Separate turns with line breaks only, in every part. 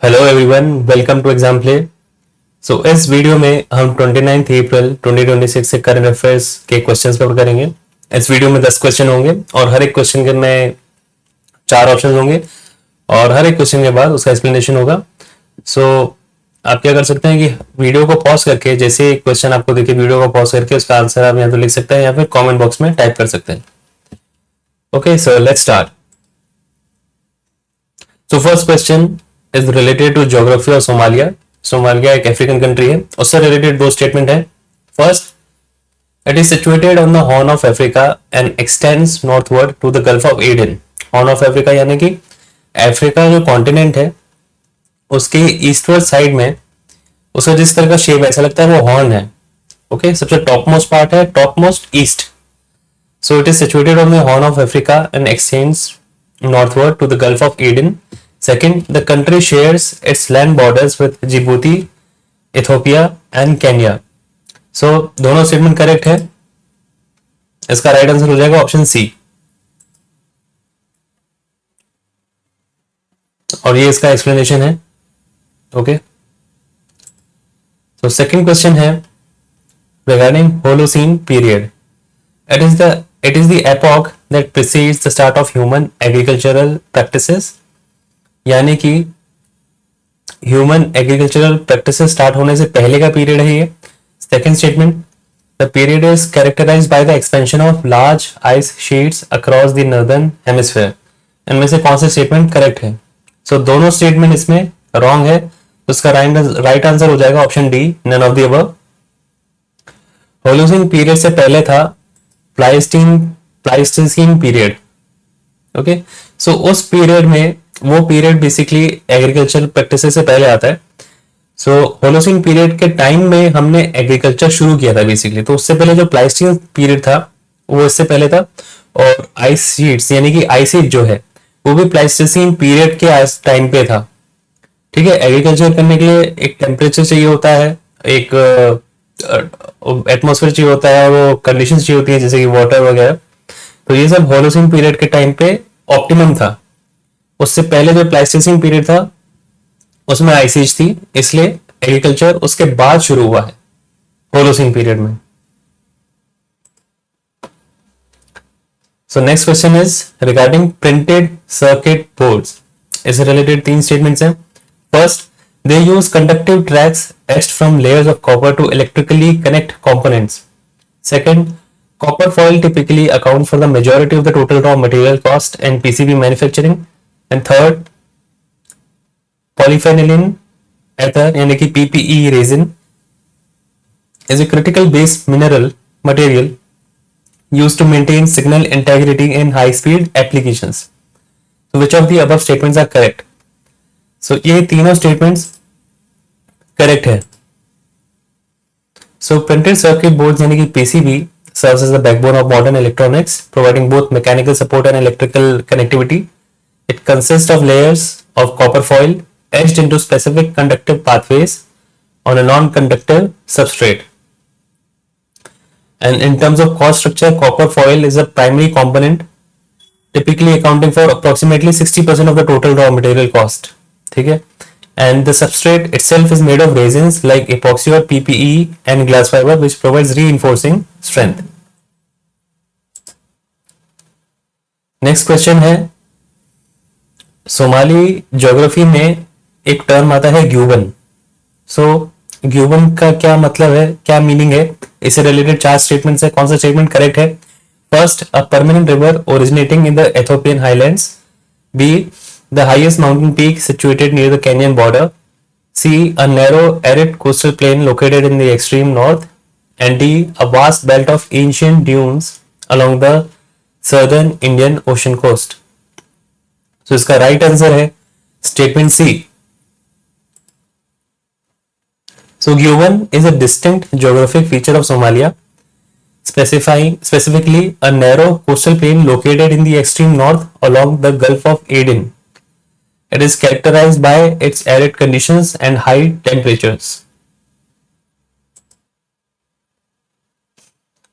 Hello everyone, welcome to exam play. इस video में हम 29 अप्रैल 2026 से करंट अफेयर्स के क्वेश्चंस कवर करेंगे। इस वीडियो में 10 क्वेश्चन होंगे और हर एक क्वेश्चन के में 4 ऑप्शन होंगे और हर एक क्वेश्चन के बाद उसका एक्सप्लेनेशन होगा। आप क्या कर सकते हैं कि वीडियो को पॉज करके, जैसे एक क्वेश्चन आपको देखिए, वीडियो को पॉज करके उसका आंसर आप यहाँ तो लिख सकते हैं या फिर कॉमेंट बॉक्स में टाइप कर सकते हैं। Okay, so let's start. First question is related to geography of Somalia. Somalia एक अफ्रीकन कंट्री है, उससे रिलेटेड दो स्टेटमेंट है। First, it is situated on the Horn of Africa and extends northward to the Gulf of Aden. Horn of Africa यानी कि Africa जो continent है उसके ईस्टवर्ड साइड में उसका जिस तरह का शेप ऐसा लगता है वो हॉर्न है। ओके, सबसे टॉप मोस्ट पार्ट है, top most east. So it is situated on the Horn of Africa and x tends northward to the Gulf of Aden. Second, the country shares its land borders with Djibouti, Ethiopia and Kenya. So दोनों statement correct है। इसका right answer हो जाएगा option C. और ये इसका explanation है। Okay, तो सेकंड क्वेश्चन है regarding Holocene period. It is the epoch that precedes the start of human agricultural practices. यानी कि ह्यूमन एग्रीकल्चरल प्रैक्टिसेस स्टार्ट होने से पहले का पीरियड है ये। Second statement, the period is characterized by the expansion of large ice sheets across the northern hemisphere. इनमें से कौन सा स्टेटमेंट करेक्ट है? दोनों स्टेटमेंट इसमें रॉन्ग है, तो उसका राइट आंसर हो जाएगा option D, none of the above. Holocene period से पहले था प्लाइस्टोसीन पीरियड। ओके, सो उस पीरियड में, वो पीरियड बेसिकली एग्रीकल्चर प्रैक्टिस से पहले आता है। होलोसीन पीरियड के टाइम में हमने एग्रीकल्चर शुरू किया था बेसिकली। तो उससे पहले जो प्लाइस्टोसीन पीरियड था वो इससे पहले था। और आइस शीट्स यानी कि आइस एज जो है वो भी प्लाइस्टोसीन पीरियड के टाइम पे था। ठीक है, एग्रीकल्चर करने के लिए एक टेम्परेचर चाहिए होता है, एक एटमॉस्फेयर चाहिए होता है, और वो कंडीशंस चाहिए होती है जैसे कि वाटर वगैरह। तो ये सब होलोसीन पीरियड के टाइम पे ऑप्टिमम था। उससे पहले जो प्लाइस्टोसीन पीरियड था उसमें आइस एज थी, इसलिए एग्रीकल्चर उसके बाद शुरू हुआ है होलोसीन पीरियड में। Next question is regarding printed circuit boards. इससे रिलेटेड 3 स्टेटमेंट्स हैं। First, they use conductive tracks etched from layers of copper to electrically connect components. Second, copper foil typically accounts for the majority of the total raw material cost in PCB manufacturing. And third, polyphenylene ether यानी कि PPE resin is a critical base mineral material used to maintain signal integrity in high-speed applications. So which of the above statements are correct? ये तीनों statements correct है। Printed circuit boards यानी कि PCB serves as the backbone of modern electronics, providing both mechanical support and electrical connectivity. It consist of layers of copper foil etched into specific conductive pathways on a non-conductive substrate. And in terms of cost structure, copper foil is a primary component, typically accounting for approximately 60% of the total raw material cost. ठीक है, and the substrate itself is made of resins like epoxy or PPE and glass fiber, which provides reinforcing strength. Next question है, Somali geography में एक term आता है ग्यूबन। ग्यूबन का क्या मतलब है, क्या मीनिंग है? इससे रिलेटेड 4 स्टेटमेंट्स है। कौन सा स्टेटमेंट करेक्ट है? First, a permanent river originating in the Ethiopian highlands. B, the highest mountain peak situated near the Kenyan border. C, a narrow arid coastal plain located in the extreme north. And D, a vast belt of ancient dunes along the southern Indian Ocean coast. इसका right answer है statement C. Gyoban is a distinct geographic feature of Somalia, specifically a narrow coastal plain located in the extreme north along the Gulf of Aden. It is characterized by its arid conditions and high temperatures.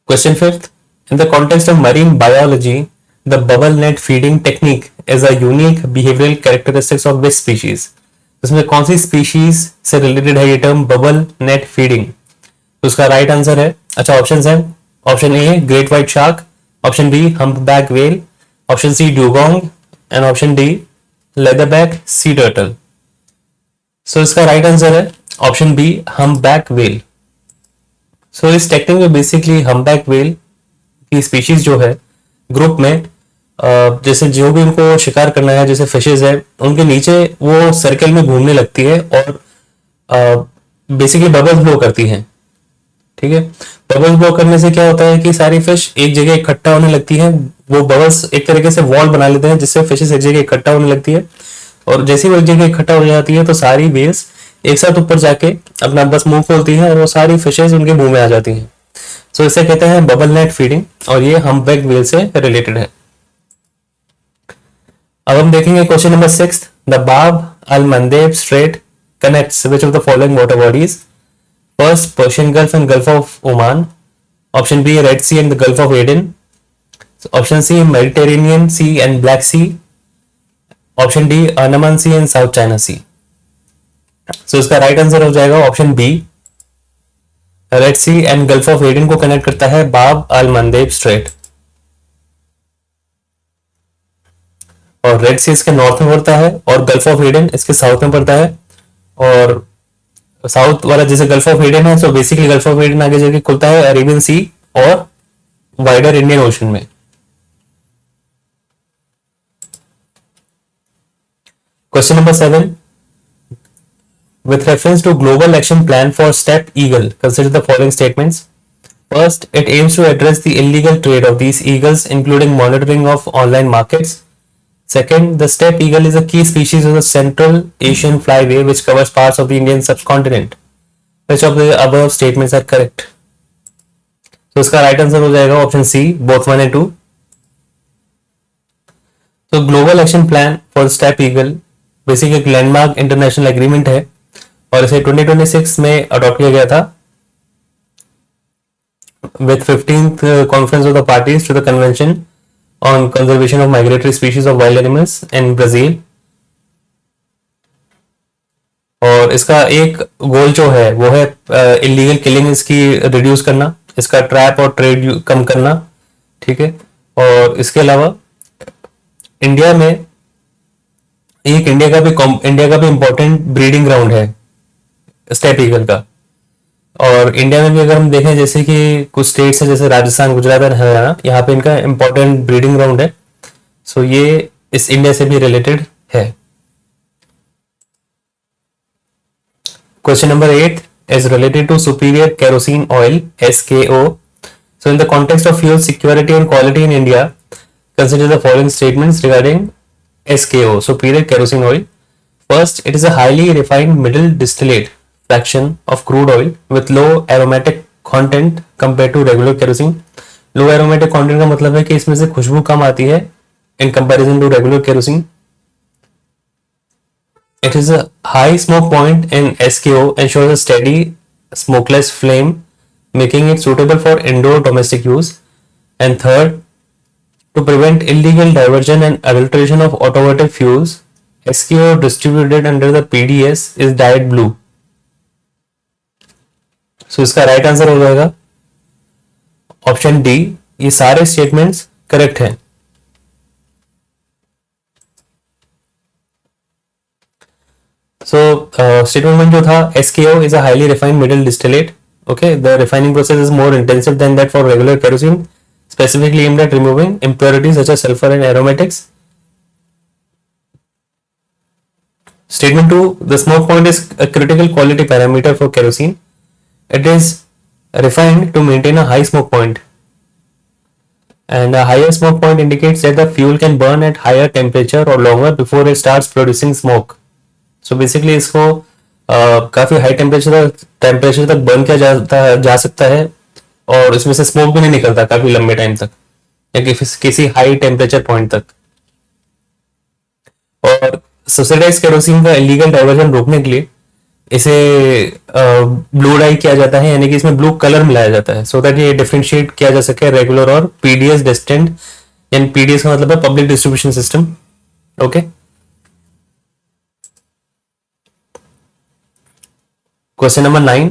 Question 5th. In the context of marine biology, the bubble net feeding technique is a unique behavioral characteristic of which species? इसमें कौन सी species से related है ये term bubble net feeding? तो उसका right answer है, अच्छा option है, option A great white shark, option B humpback whale, option C dugong and option D leatherback sea turtle. So इसका राइट आंसर है option B humpback whale. So इस technique में basically humpback whale की species जो है group में जैसे जो भी उनको शिकार करना है, जैसे फिशेज है, उनके नीचे वो सर्कल में घूमने लगती है और बेसिकली बबल्स ब्लो करती हैं। ठीक है, बबल्स ब्लो करने से क्या होता है कि सारी फिश एक जगह इकट्ठा होने लगती है, वो बबल्स एक तरीके से वॉल बना लेते हैं जिससे फिशेज एक जगह इकट्ठा होने लगती है, और जैसे ही वो एक जगह इकट्ठा हो जाती है तो सारी वेल्स एक साथ ऊपर जाके अपना बस मुंह खोलती हैं और वो सारी फिशेज उनके मुंह में आ जाती हैं। सो इसे कहते हैं बबल नेट फीडिंग और ये हम्पबैक व्हेल से रिलेटेड है। अब हम देखेंगे question number 6। The Bab al Mandeb strait connects which of the following water bodies? First Persian Gulf and Gulf of Oman, option B Red Sea and the Gulf of Aden, option C Mediterranean Sea and Black Sea, option D Andaman Sea and South China Sea. So इसका right answer हो जाएगा option B, Red Sea and Gulf of Aden को connect करता है बाब al Mandeb straight, और red सी इसके north में पड़ता है और गल्फ ऑफ एडन इसके साउथ में पड़ता है। और साउथ वाला जैसे गल्फ ऑफ एडन है, so basically gulf of Aiden आगे जाके खुलता है अरेबियन सी और वाइडर इंडियन ओशन में। Question number 7। With reference to Global Action Plan for Steppe Eagle, consider the following statements. First, it aims to address the illegal trade of these eagles, including monitoring of online markets. Second, the steppe eagle is a key species of the Central Asian flyway which covers parts of the Indian subcontinent. Which of the above statements are correct? So इसका right answer हो जाएगा option C, both 1 and 2. तो global action plan for step eagle basic एक landmark international agreement है और इसे 2026 में adopt किया गया था with 15th conference of the parties to the convention on conservation of migratory species of wild animals in Brazil. और इसका एक गोल जो है वो है इलीगल किलिंग इसकी रिड्यूस करना, इसका ट्रैप और ट्रेड कम करना। ठीक है, और इसके अलावा इंडिया में इंडिया का भी इंपॉर्टेंट ब्रीडिंग ग्राउंड है स्टेप ईगल का। और इंडिया में भी अगर हम देखें जैसे कि कुछ स्टेट्स हैं जैसे राजस्थान, गुजरात और हरियाणा, यहाँ पे इनका इंपॉर्टेंट ब्रीडिंग ग्राउंड है। सो ये इस इंडिया से भी रिलेटेड है। Question number 8 is related to superior kerosene oil SKO. So in the context of fuel security and quality in India, consider the following statements regarding SKO, superior kerosene oil. First, it is a highly refined middle distillate fraction of crude oil with low aromatic content compared to regular kerosene. Low aromatic content का मतलब है कि इसमें से खुशबू कम आती है in comparison to regular kerosene. It is a high smoke point in SKO and shows a steady smokeless flame, making it suitable for indoor domestic use. And third, to prevent illegal diversion and adulteration of automotive fuels, SKO distributed under the PDS is dyed blue. So इसका right answer हो जाएगा option D. ये सारे statements correct हैं। So statement जो था SKO is a highly refined middle distillate. Okay, the refining process is more intensive than that for regular kerosene, specifically aimed at removing impurities such as sulfur and aromatics. Statement 2, the smoke point is a critical quality parameter for kerosene. It is refined to maintain a high smoke point, and a higher smoke point indicates that the fuel can burn at higher temperature or longer before it starts producing smoke. So basically इसको काफी high temperature तक burn किया जा सकता है और इसमें से स्मोक भी नहीं निकलता काफी लंबे टाइम तक या किसी हाई टेम्परेचर पॉइंट तक। और सब्सिडाइज्ड केरोसिन का इलीगल डाइवर्जन रोकने के लिए इसे ब्लू डाई किया जाता है, यानी कि इसमें ब्लू कलर मिलाया जाता है सो दैट ये डिफरेंशिएट किया जा सके रेगुलर और पीडीएस डेस्टिन्ड, यानी पीडीएस का मतलब है public distribution system. Okay, question number 9,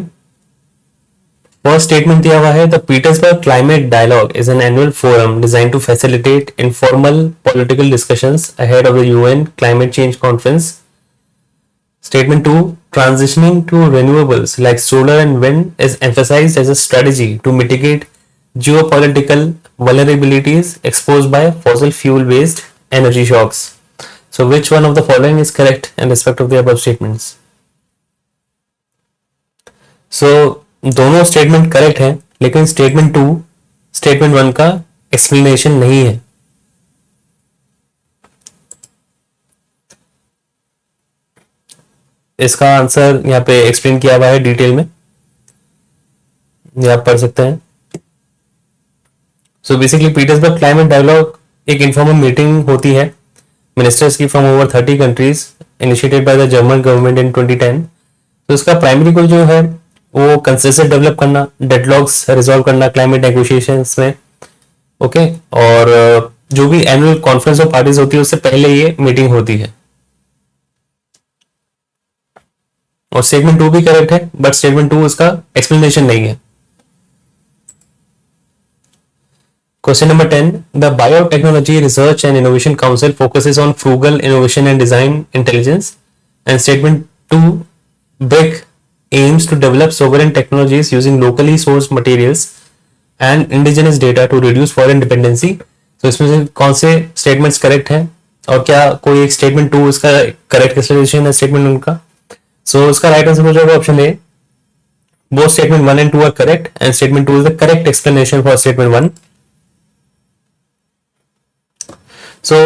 first statement दिया हुआ है, the Petersberg climate dialogue is an annual forum design to facilitate informal political discussions ahead of the UN climate change conference. Statement 2, transitioning to renewables like solar and wind is emphasized as a strategy to mitigate geopolitical vulnerabilities exposed by fossil fuel based energy shocks. So which one of the following is correct in respect of the above statements? So दोनों statement correct हैं, लेकिन statement 2 statement 1 का explanation नहीं है. इसका answer यहाँ पे explain किया हुआ है डिटेल में, ये आप पढ़ सकते हैं. So basically Petersberg climate dialogue एक इनफॉर्मल मीटिंग होती है मिनिस्टर्स की from over 30 countries, initiated by the German government in 2010. तो इसका प्राइमरी गोल जो है वो कंसेंसस डेवलप करना, डेडलॉक्स रिजॉल्व करना क्लाइमेट नेगोशिएशंस में. ओके, और जो भी एनुअल कॉन्फ्रेंस ऑफ पार्टीज होती है उससे पहले ये मीटिंग होती है. और स्टेटमेंट 2 भी करेक्ट है, बट स्टेटमेंट 2 इसका एक्सप्लेनेशन नहीं है. Question number 10, the biotechnology research and innovation council focuses on frugal innovation and design intelligence. And statement 2, BRIC aims to develop sovereign technologies using locally sourced materials and indigenous data to reduce foreign dependency. तो इसमें से कौन से statements correct हैं, और क्या कोई एक स्टेटमेंट 2 इसका करेक्ट एक्सप्लेनेशन है स्टेटमेंट उनका? सो इसका राइट आंसर हो जाएगा option A. Both statement 1 and 2 are correct and statement 2 is the correct explanation for statement 1. So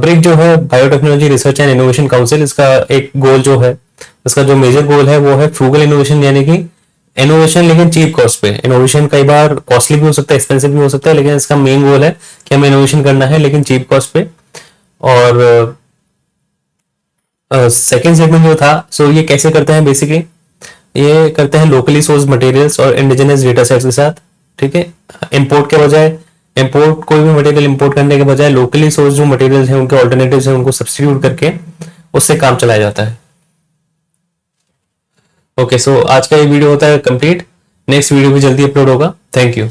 brick जो है biotechnology research and innovation council, इसका एक गोल जो है, इसका जो मेजर गोल है वो है फ्रूगल इनोवेशन, यानी कि इनोवेशन लेकिन चीप कॉस्ट पे. इनोवेशन कई बार कॉस्टली भी हो सकता है, एक्सपेंसिव भी हो सकता है, लेकिन इसका मेन गोल है कि हमें इनोवेशन करना है लेकिन चीप कॉस्ट पे. और सेकेंड स्टेटमेंट जो था, सो ये कैसे करते हैं, बेसिकली ये करते हैं लोकली सोर्स मटेरियल्स और इंडिजिनस डेटा सेट्स के साथ. ठीक है, इंपोर्ट के बजाय, इंपोर्ट कोई भी मटेरियल इंपोर्ट करने के बजाय लोकली सोर्स जो मटेरियल्स हैं उनके ऑल्टरनेटिव्स हैं उनको सब्स्टिट्यूट करके उससे काम चलाया जाता है. ओके, सो आज का ये वीडियो होता है कंप्लीट. नेक्स्ट वीडियो भी जल्दी अपलोड होगा. Thank you.